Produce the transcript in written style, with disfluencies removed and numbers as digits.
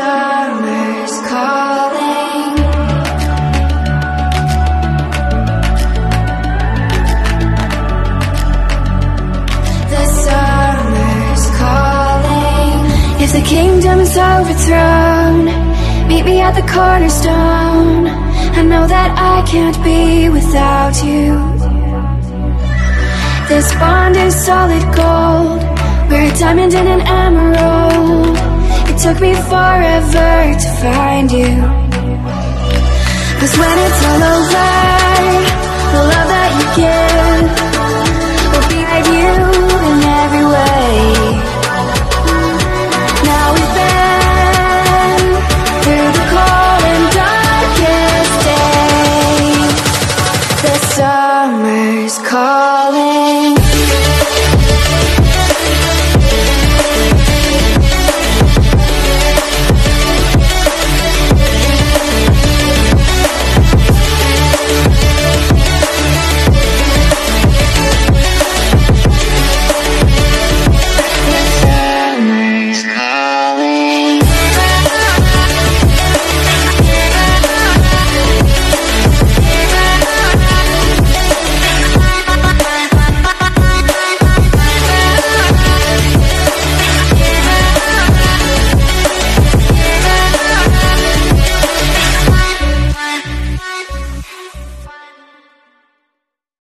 summer's calling. The summer's calling. If the kingdom is overthrown, meet me at the cornerstone. I know that I can't be without you. This bond is solid gold. We're a diamond and an emerald. It took me forever to find you. 'Cause when it's all over, the love that you give will be like you in every way. Now we've been through the cold and darkest days. The summer's calling.